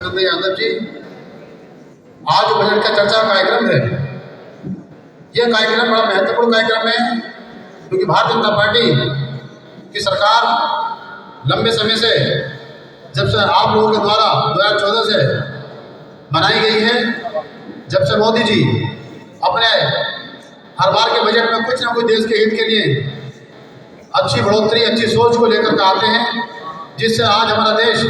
यादव जी, आज बजट का चर्चा कार्यक्रम है। यह कार्यक्रम बड़ा महत्वपूर्ण कार्यक्रम है क्योंकि भारतीय जनता पार्टी की सरकार लंबे समय से, जब से आप लोगों के द्वारा 2014 से बनाई गई है, जब से मोदी जी अपने हर बार के बजट में कुछ ना कुछ देश के हित के लिए अच्छी बढ़ोतरी, अच्छी सोच को लेकर के आते हैं, जिससे आज हमारा देश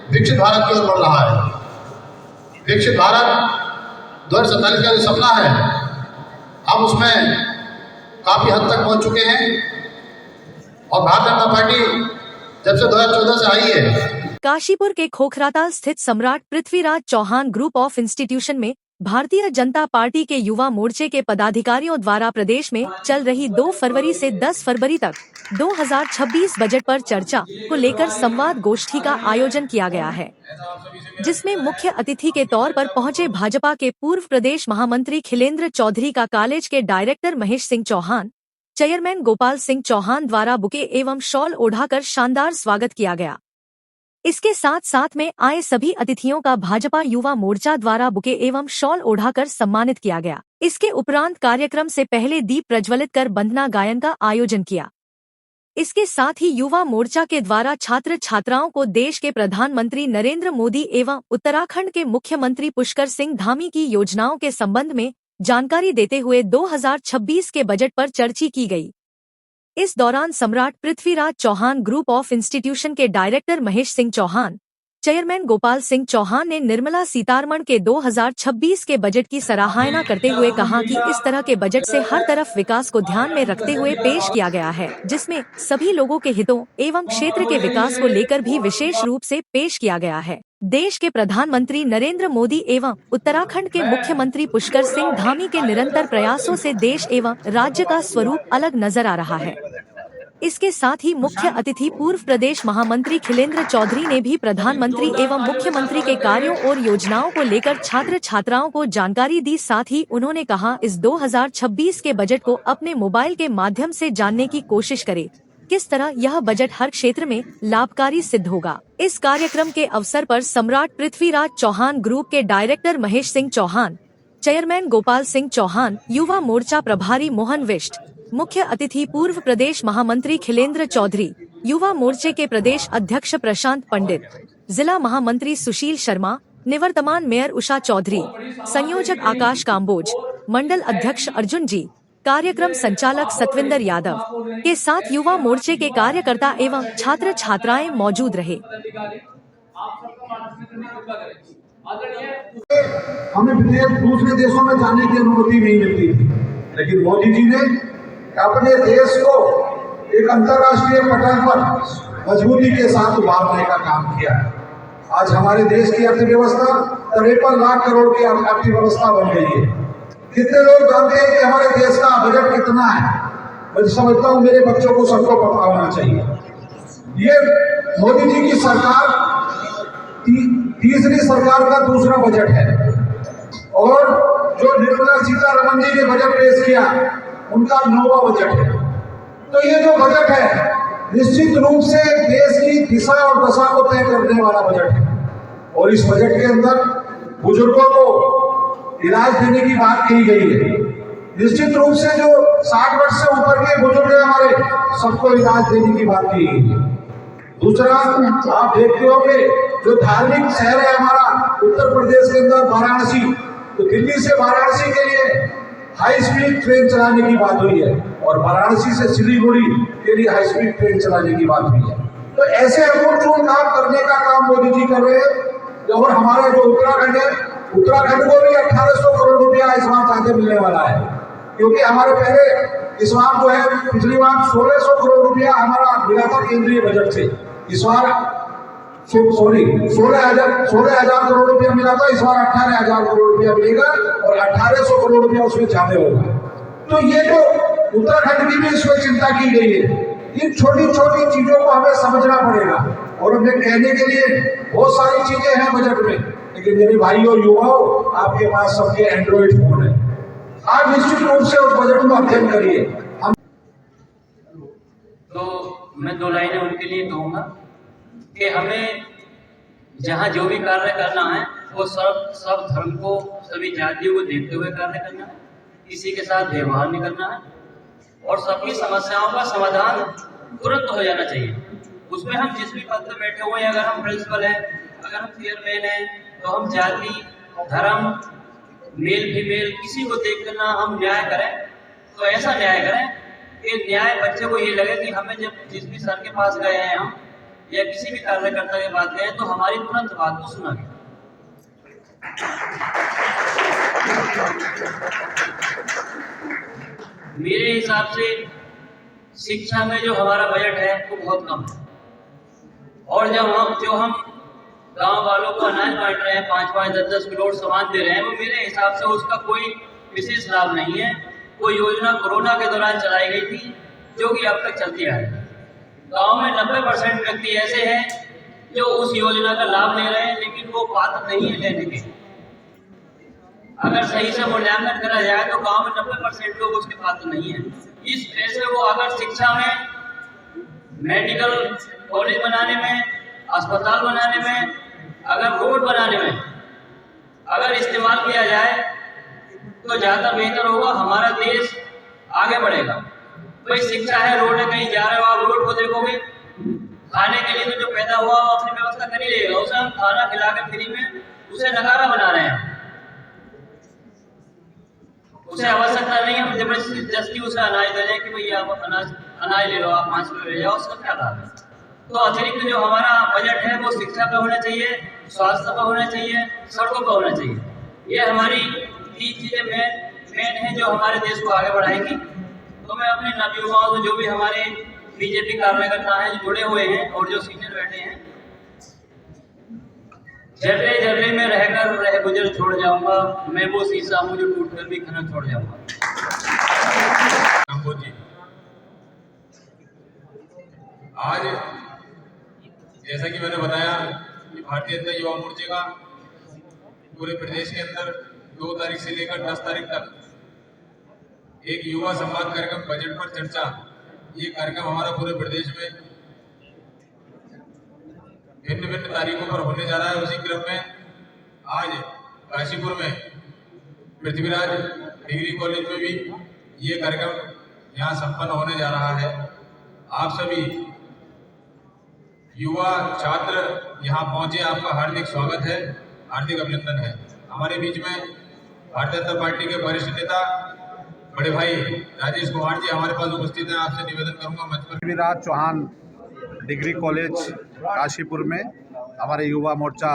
विकसित भारत की ओर बढ़ रहा है। विकसित भारत 2047 का जो सपना है, हम उसमें काफ़ी हद तक पहुंच चुके हैं और भारतीय जनता पार्टी जब से 2014 से आई है। काशीपुर के खोखराताल स्थित Samrat Prithviraj Chauhan group of institution में भारतीय जनता पार्टी के युवा मोर्चे के पदाधिकारियों द्वारा प्रदेश में चल रही 2 फरवरी से 10 फरवरी तक 2026 बजट पर चर्चा को लेकर संवाद गोष्ठी का आयोजन किया गया है, जिसमें मुख्य अतिथि के तौर पर पहुंचे भाजपा के पूर्व प्रदेश महामंत्री खिलेंद्र चौधरी का कॉलेज के डायरेक्टर महेश सिंह चौहान, चेयरमैन गोपाल सिंह चौहान द्वारा बुके एवं शॉल ओढ़ाकर शानदार स्वागत किया गया। इसके साथ साथ में आए सभी अतिथियों का भाजपा युवा मोर्चा द्वारा बुके एवं शॉल ओढ़ाकर सम्मानित किया गया। इसके उपरांत कार्यक्रम से पहले दीप प्रज्वलित कर वंदना गायन का आयोजन किया। इसके साथ ही युवा मोर्चा के द्वारा छात्र छात्राओं को देश के प्रधानमंत्री नरेंद्र मोदी एवं उत्तराखंड के मुख्यमंत्री पुष्कर सिंह धामी की योजनाओं के संबंध में जानकारी देते हुए 2026 के बजट पर चर्चा की गई। इस दौरान Samrat Prithviraj Chauhan group of institution के डायरेक्टर महेश सिंह चौहान, चेयरमैन गोपाल सिंह चौहान ने निर्मला सीतारमण के 2026 के बजट की सराहना करते हुए कहा कि इस तरह के बजट से हर तरफ विकास को ध्यान में रखते हुए पेश किया गया है, जिसमें सभी लोगों के हितों एवं क्षेत्र के विकास को लेकर भी विशेष रूप से पेश किया गया है। देश के प्रधानमंत्री नरेंद्र मोदी एवं उत्तराखंड के मुख्यमंत्री पुष्कर सिंह धामी के निरंतर प्रयासों से देश एवं राज्य का स्वरूप अलग नजर आ रहा है। इसके साथ ही मुख्य अतिथि पूर्व प्रदेश महामंत्री खिलेंद्र चौधरी ने भी प्रधानमंत्री एवं मुख्यमंत्री के कार्यों और योजनाओं को लेकर छात्र छात्राओं को जानकारी दी। साथ ही उन्होंने कहा, इस 2026 के बजट को अपने मोबाइल के माध्यम से जानने की कोशिश करें, किस तरह यह बजट हर क्षेत्र में लाभकारी सिद्ध होगा। इस कार्यक्रम के अवसर पर सम्राट पृथ्वीराज चौहान ग्रुप के डायरेक्टर महेश सिंह चौहान, चेयरमैन गोपाल सिंह चौहान, युवा मोर्चा प्रभारी मोहन विष्ट, मुख्य अतिथि पूर्व प्रदेश महामंत्री खिलेंद्र चौधरी, युवा मोर्चे के प्रदेश अध्यक्ष प्रशांत पंडित, जिला महामंत्री सुशील शर्मा, निवर्तमान मेयर उषा चौधरी, संयोजक आकाश काम्बोज, मंडल अध्यक्ष अर्जुन जी, कार्यक्रम संचालक सतविंदर यादव के साथ युवा मोर्चे के कार्यकर्ता एवं छात्र छात्राएं मौजूद रहे। हमें दूसरे देशों में जाने की अनुमति नहीं मिलती थी, लेकिन मोदी जी ने अपने देश को एक अंतर्राष्ट्रीय पटल पर मजबूती के साथ उभारने का काम किया। आज हमारे देश की अर्थव्यवस्था 53 लाख करोड़ की अर्थव्यवस्था बन गई है। कितने लोग जानते हैं कि हमारे देश का बजट कितना है? मैं समझता हूँ मेरे बच्चों को सबको पता होना चाहिए। ये मोदी जी की सरकार तीसरी सरकार का दूसरा बजट है और जो निर्मला सीतारमण जी ने बजट पेश किया उनका 9वां बजट है। तो ये जो बजट है निश्चित रूप से देश की दिशा और दशा को तय करने वाला बजट है और इस बजट के अंदर बुजुर्गों को इलाज देने की बात कही गई है। निश्चित रूप से जो 60 वर्ष से ऊपर के बुजुर्ग हैं हमारे, सबको इलाज देने की बात कही गई है। दूसरा, आप देखते हो कि जो धार्मिक शहर है हमारा उत्तर प्रदेश के अंदर वाराणसी, तो दिल्ली से वाराणसी के लिए हाई स्पीड ट्रेन चलाने की बात हुई है और वाराणसी से सिलीगुड़ी के लिए हाई स्पीड ट्रेन चलाने की बात हुई है। तो ऐसे अमूलचूल काम करने का काम मोदी जी कर रहे हैं। और हमारा जो उत्तराखंड है, उत्तराखंड को भी 1800 करोड़ रुपया इस बार ज्यादा मिलने वाला है, क्योंकि हमारे पहले इस बार जो है पिछली बार 1600 करोड़ रुपया हमारा मिला था केंद्रीय बजट से। इस बार 16,000 करोड़ रुपया मिला था, इस बार 18,000 करोड़ रुपया मिलेगा और 1800 करोड़ रुपया उसमें ज्यादा होगा। तो ये जो उत्तराखंड की भी इसमें चिंता की गई है, इन छोटी छोटी चीजों को हमें समझना पड़ेगा। और हमें कहने के लिए बहुत सारी चीजें हैं बजट में, लेकिन मेरे भाइयों युवाओं, आपके पास सबके एंड्रॉइड फोन है। आप निश्चित रूप से उस बजट को अध्ययन करिए। तो मैं 2 लाइनें उनके लिए कहूँगा कि हमें जहाँ जो भी कार्य करना है वो सब धर्म को, सभी जातियों को देखते हुए कार्य करना है, किसी के साथ व्यवहार नहीं करना है और सबकी समस्याओं का समाधान तुरंत हो जाना चाहिए। उसमें हम जिस भी पद पर बैठे हुए हैं, अगर हम प्रिंसिपल हैं, अगर हम चेयरमैन हैं, तो हम जाति, धर्म, मेल फीमेल किसी को देख कर ना हम न्याय करें, तो ऐसा न्याय करें कि न्याय बच्चे को ये लगे कि हमें जब जिस भी सर के पास गए हैं हम या किसी भी कार्यकर्ता के पास गए तो हमारी तुरंत बात को सुना गया। मेरे हिसाब से शिक्षा में जो हमारा बजट है वो बहुत कम है और जो हम गांव वालों को अनाज बांट रहे हैं, 5-5, 10-10 किलो सामान दे रहे हैं, वो मेरे हिसाब से उसका कोई विशेष लाभ नहीं है। वो योजना कोरोना के दौरान चलाई गई थी जो कि अब तक चलती आ रही है। गांव में 90% व्यक्ति ऐसे हैं जो उस योजना का लाभ ले रहे हैं लेकिन वो पात्र नहीं है लेने के। अगर सही से मूल्यांकन करा जाए तो गांव में 90% लोग उसके पात्र नहीं है। इस पैसे को अगर शिक्षा में, मेडिकल कॉलेज बनाने में, अस्पताल बनाने में, अगर रोड बनाने में अगर इस्तेमाल किया जाए तो ज़्यादा बेहतर होगा, हमारा देश आगे बढ़ेगा। भाई शिक्षा है, रोड है, कहीं जा रहे हो आप रोड को देखोगे, खाने के लिए तो जो पैदा हुआ वो अपनी व्यवस्था कर ही लेगा, उसे हम खाना खिला के फ्री में उसे नकारा बना रहे हैं। उसे आवश्यकता नहीं हम जबरदस्ती उसे अनाज दे दें कि भैया आप अनाज ले लो, आप 5 किलो ले जाओ, उसका क्या लाभ है। तो अतिरिक्त जो हमारा बजट है वो शिक्षा पे होना चाहिए, स्वास्थ्य पे होना चाहिए, सड़कों पे होना चाहिए। ये हमारी 3 चीजें मेन हैं जो हमारे देश को आगे बढ़ाएंगी। तो मैं अपने नवयुवाओं से, जो भी हमारे बीजेपी कार्यकर्ता हैं जो जुड़े हुए हैं और जो सीनियर बैठे हैं, जर्रे जर्रे में रहकर रह गुजर छोड़ जाऊंगा, मैं वो शीशा हूँ जो टूट कर भी खनक छोड़ जाऊंगा। आज जैसा कि मैंने बताया कि भारतीय जनता युवा मोर्चे का पूरे प्रदेश के अंदर 2 तारीख से लेकर 10 तारीख तक एक युवा संवाद कार्यक्रम बजट पर चर्चा, ये कार्यक्रम हमारा पूरे प्रदेश में भिन्न भिन्न तारीखों पर होने जा रहा है। उसी क्रम में आज काशीपुर में पृथ्वीराज डिग्री कॉलेज में भी ये कार्यक्रम यहाँ संपन्न होने जा रहा है। आप सभी युवा छात्र यहाँ पहुंचे, आपका हार्दिक स्वागत है, हार्दिक अभिनंदन है। हमारे बीच में भारतीय जनता पार्टी के वरिष्ठ नेता बड़े भाई राजेश कुमार जी हमारे पास उपस्थित हैं। आपसे निवेदन करूंगा मंच पर। पृथ्वीराज चौहान डिग्री कॉलेज काशीपुर में हमारे युवा मोर्चा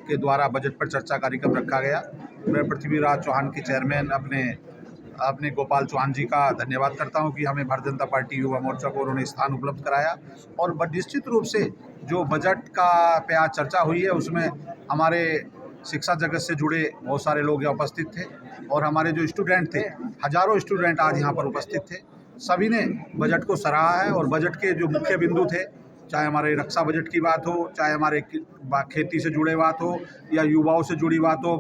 के द्वारा बजट पर चर्चा कार्यक्रम रखा गया। मैं पृथ्वीराज चौहान के चेयरमैन अपने गोपाल चौहान जी का धन्यवाद करता हूं कि हमें भारतीय जनता पार्टी युवा मोर्चा को उन्होंने स्थान उपलब्ध कराया। और निश्चित रूप से जो बजट का पे आज चर्चा हुई है उसमें हमारे शिक्षा जगत से जुड़े बहुत सारे लोग यहाँ उपस्थित थे और हमारे जो स्टूडेंट थे, हजारों स्टूडेंट आज यहाँ पर उपस्थित थे। सभी ने बजट को सराहा है और बजट के जो मुख्य बिंदु थे, चाहे हमारे रक्षा बजट की बात हो, चाहे हमारे खेती से जुड़े बात हो या युवाओं से जुड़ी बात हो,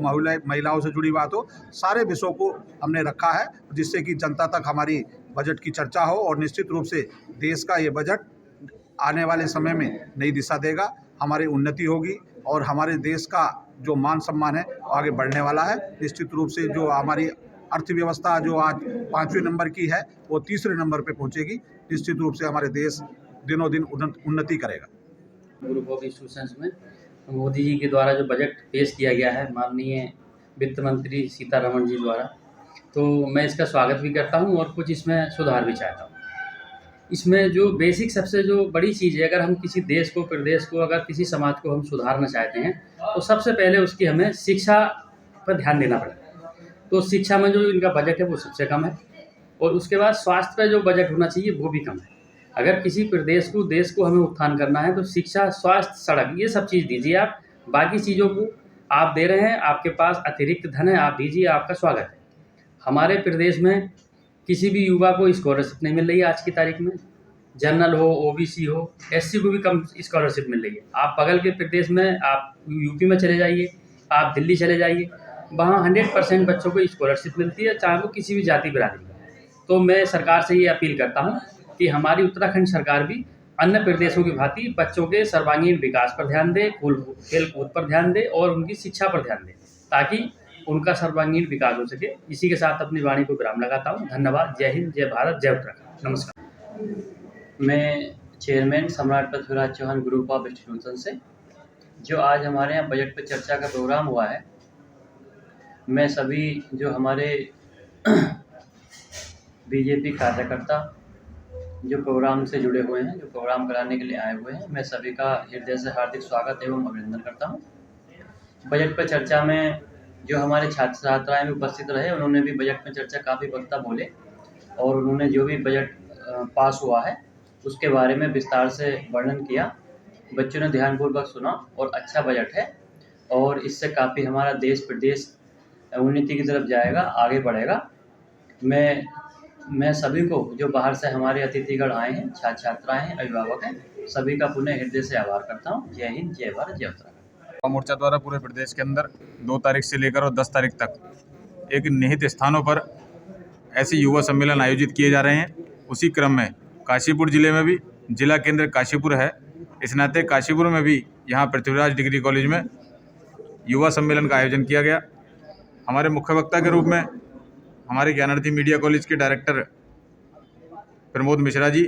महिलाओं से जुड़ी बात हो, सारे विषयों को हमने रखा है जिससे कि जनता तक हमारी बजट की चर्चा हो और निश्चित रूप से देश का ये बजट आने वाले समय में नई दिशा देगा, हमारी उन्नति होगी और हमारे देश का जो मान सम्मान है आगे बढ़ने वाला है। निश्चित रूप से जो हमारी अर्थव्यवस्था जो आज 5वें नंबर की है वो 3रे नंबर पे पहुंचेगी। निश्चित रूप से हमारे देश दिनों दिन उन्नति करेगा। ग्रुप ऑफ इंस्टीट्यूशंस में मोदी जी के द्वारा जो बजट पेश किया गया है माननीय वित्त मंत्री सीतारमण जी द्वारा, तो मैं इसका स्वागत भी करता हूं और कुछ इसमें सुधार भी चाहता हूं। इसमें जो बेसिक सबसे जो बड़ी चीज़ है, अगर हम किसी देश को, प्रदेश को, अगर किसी समाज को हम सुधारना चाहते हैं तो सबसे पहले उसकी हमें शिक्षा पर ध्यान देना पड़ेगा। तो शिक्षा में जो इनका बजट है वो सबसे कम है और उसके बाद स्वास्थ्य पर जो बजट होना चाहिए वो भी कम है। अगर किसी प्रदेश को, देश को हमें उत्थान करना है तो शिक्षा, स्वास्थ्य, सड़क, ये सब चीज़ दीजिए आप। बाकी चीज़ों को आप दे रहे हैं, आपके पास अतिरिक्त धन है, आप दीजिए, आपका स्वागत है। हमारे प्रदेश में किसी भी युवा को स्कॉलरशिप नहीं मिल रही है आज की तारीख में। जनरल हो, ओबीसी हो, एससी को भी कम स्कॉलरशिप मिल रही है। आप बगल के प्रदेश में, आप यूपी में चले जाइए, आप दिल्ली चले जाइए, वहाँ 100% बच्चों को स्कॉलरशिप मिलती है, चाहे वो किसी भी जाति बिरादरी का। तो मैं सरकार से ये अपील करता हूँ कि हमारी उत्तराखंड सरकार भी अन्य प्रदेशों की भांति बच्चों के सर्वांगीण विकास पर ध्यान दे, खेल कूद पर ध्यान दे और उनकी शिक्षा पर ध्यान दे, ताकि उनका सर्वांगीण विकास हो सके। इसी के साथ अपनी वाणी को विराम लगाता हूँ। धन्यवाद। जय हिंद, जय भारत, जय उत्तराखंड। नमस्कार। मैं chairman Samrat Prithviraj Chauhan group of institution से, जो आज हमारे यहाँ बजट पर चर्चा का प्रोग्राम हुआ है, मैं सभी जो हमारे बीजेपी कार्यकर्ता जो प्रोग्राम से जुड़े हुए हैं, जो प्रोग्राम कराने के लिए आए हुए हैं, मैं सभी का हृदय से हार्दिक स्वागत एवं अभिनंदन करता हूं। बजट पर चर्चा में जो हमारे छात्र छात्राएं भी उपस्थित रहे, उन्होंने भी बजट में चर्चा काफ़ी वक्ता बोले और उन्होंने जो भी बजट पास हुआ है उसके बारे में विस्तार से वर्णन किया। बच्चों ने ध्यानपूर्वक सुना और अच्छा बजट है और इससे काफ़ी हमारा देश प्रदेश उन्नति की तरफ जाएगा, आगे बढ़ेगा। मैं सभी को, जो बाहर से हमारे अतिथिगण आए हैं, छात्र छात्राएं हैं, अभिभावक हैं, सभी का पुनः हृदय से आभार करता हूं। जय हिंद, जय भारत, जय उत्तराखंड। युवा मोर्चा द्वारा पूरे प्रदेश के अंदर 2 तारीख से लेकर और 10 तारीख तक एक निहित स्थानों पर ऐसे युवा सम्मेलन आयोजित किए जा रहे हैं। उसी क्रम में काशीपुर जिले में भी, जिला केंद्र काशीपुर है, इस नाते काशीपुर में भी यहाँ पृथ्वीराज डिग्री कॉलेज में युवा सम्मेलन का आयोजन किया गया। हमारे मुख्य वक्ता के रूप में हमारे ज्ञानार्थी मीडिया कॉलेज के डायरेक्टर प्रमोद मिश्रा जी,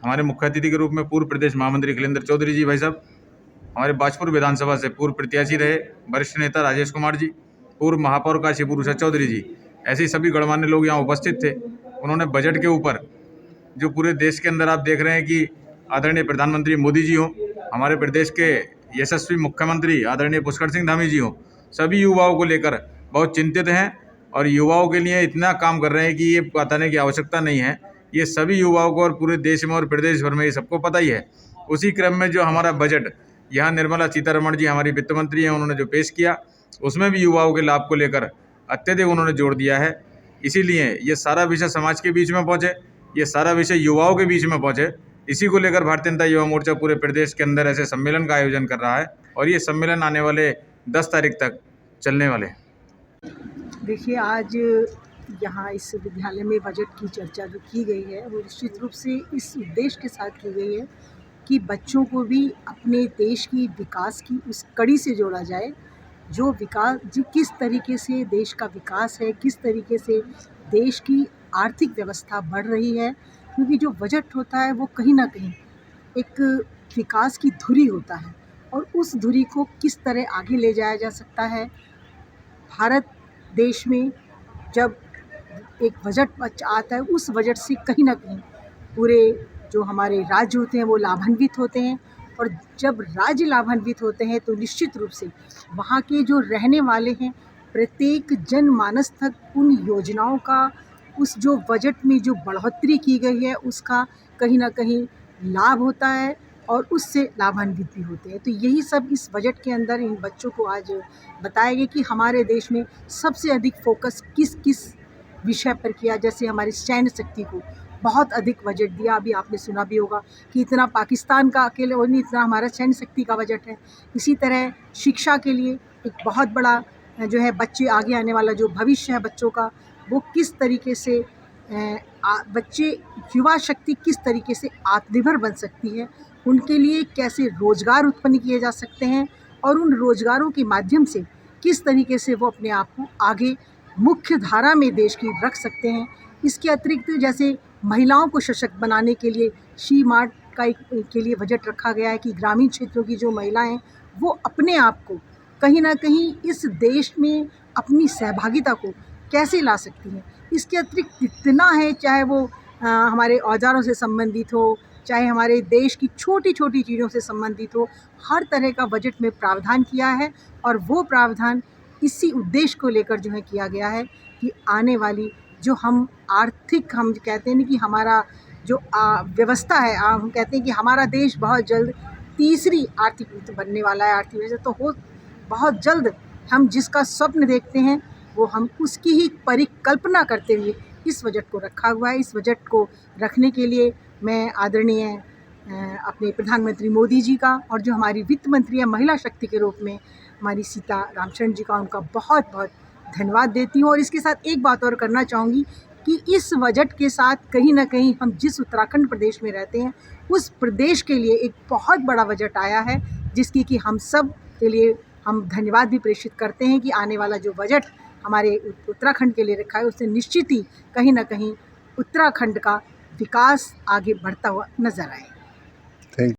हमारे मुख्य अतिथि के रूप में पूर्व प्रदेश महामंत्री अखिलेंद्र चौधरी जी भाई साहब, हमारे बाजपुर विधानसभा से पूर्व प्रत्याशी रहे वरिष्ठ नेता राजेश कुमार जी, पूर्व महापौर काशीपुर उषा चौधरी जी, ऐसे सभी गणमान्य लोग यहाँ उपस्थित थे। उन्होंने बजट के ऊपर, जो पूरे देश के अंदर आप देख रहे हैं कि आदरणीय प्रधानमंत्री मोदी जी हों, हमारे प्रदेश के यशस्वी मुख्यमंत्री आदरणीय पुष्कर सिंह धामी जी हों, सभी युवाओं को लेकर बहुत चिंतित हैं और युवाओं के लिए इतना काम कर रहे हैं कि ये बताने की आवश्यकता नहीं है। ये सभी युवाओं को और पूरे देश में और प्रदेश भर में ये सबको पता ही है। उसी क्रम में जो हमारा बजट यहाँ निर्मला सीतारमण जी हमारी वित्त मंत्री हैं, उन्होंने जो पेश किया उसमें भी युवाओं के लाभ को लेकर अत्यधिक उन्होंने जोर दिया है। इसीलिए ये सारा विषय समाज के बीच में पहुँचे, ये सारा विषय युवाओं के बीच में पहुँचे। इसी को लेकर भारतीय जनता युवा मोर्चा पूरे प्रदेश के अंदर ऐसे सम्मेलन का आयोजन कर रहा है और ये सम्मेलन आने वाले 10 तारीख तक चलने वाले हैं। देखिए, आज यहाँ इस विद्यालय में बजट की चर्चा जो की गई है वो निश्चित रूप से इस उद्देश्य के साथ की गई है कि बच्चों को भी अपने देश की विकास की उस कड़ी से जोड़ा जाए, जो विकास किस तरीके से देश का विकास है, किस तरीके से देश की आर्थिक व्यवस्था बढ़ रही है। क्योंकि जो बजट होता है वो कहीं ना कहीं एक विकास की धुरी होता है और उस धुरी को किस तरह आगे ले जाया जा सकता है। भारत देश में जब एक बजट आता है, उस बजट से कहीं ना कहीं पूरे जो हमारे राज्य होते हैं वो लाभान्वित होते हैं और जब राज्य लाभान्वित होते हैं तो निश्चित रूप से वहाँ के जो रहने वाले हैं, प्रत्येक जनमानस तक उन योजनाओं का, उस जो बजट में जो बढ़ोतरी की गई है उसका कहीं ना कहीं लाभ होता है और उससे लाभान्वित भी होते हैं। तो यही सब इस बजट के अंदर इन बच्चों को आज बताया गया कि हमारे देश में सबसे अधिक फोकस किस किस विषय पर किया। जैसे हमारी सैन्य शक्ति को बहुत अधिक बजट दिया, अभी आपने सुना भी होगा कि इतना पाकिस्तान का अकेले और नहीं, इतना हमारा सैन्य शक्ति का बजट है। इसी तरह शिक्षा के लिए एक बहुत बड़ा जो है, बच्चे आगे आने वाला जो भविष्य है बच्चों का, वो किस तरीके से बच्चे, युवा शक्ति किस तरीके से आत्मनिर्भर बन सकती है, उनके लिए कैसे रोज़गार उत्पन्न किए जा सकते हैं और उन रोज़गारों के माध्यम से किस तरीके से वो अपने आप को आगे मुख्य धारा में देश की रख सकते हैं। इसके अतिरिक्त जैसे महिलाओं को सशक्त बनाने के लिए शी मार्ट के लिए बजट रखा गया है कि ग्रामीण क्षेत्रों की जो महिलाएं हैं वो अपने आप को कहीं ना कहीं इस देश में अपनी सहभागिता को कैसे ला सकती हैं। इसके अतिरिक्त इतना है, चाहे वो हमारे औजारों से संबंधित हो, चाहे हमारे देश की छोटी छोटी चीज़ों से संबंधित हो, हर तरह का बजट में प्रावधान किया है और वो प्रावधान इसी उद्देश्य को लेकर जो है किया गया है कि आने वाली जो हम आर्थिक, हम कहते हैं कि हमारा जो व्यवस्था है, हम कहते हैं कि हमारा देश बहुत जल्द तीसरी आर्थिक नीति बनने वाला है। आर्थिक व्यवस्था तो हो बहुत जल्द, हम जिसका स्वप्न देखते हैं वो हम उसकी ही परिकल्पना करते हुए इस बजट को रखा हुआ है। इस बजट को रखने के लिए मैं आदरणीय अपने प्रधानमंत्री मोदी जी का और जो हमारी वित्त मंत्री है महिला शक्ति के रूप में हमारी सीता रामचंद्र जी का, उनका बहुत बहुत धन्यवाद देती हूँ। और इसके साथ एक बात और करना चाहूँगी कि इस बजट के साथ कहीं ना कहीं हम जिस उत्तराखंड प्रदेश में रहते हैं उस प्रदेश के लिए एक बहुत बड़ा बजट आया है, जिसकी कि हम सब के लिए हम धन्यवाद भी प्रेषित करते हैं कि आने वाला जो बजट हमारे उत्तराखंड के लिए रखा है उससे निश्चित ही कहीं ना कहीं उत्तराखंड का विकास आगे बढ़ता हुआ नजर आए।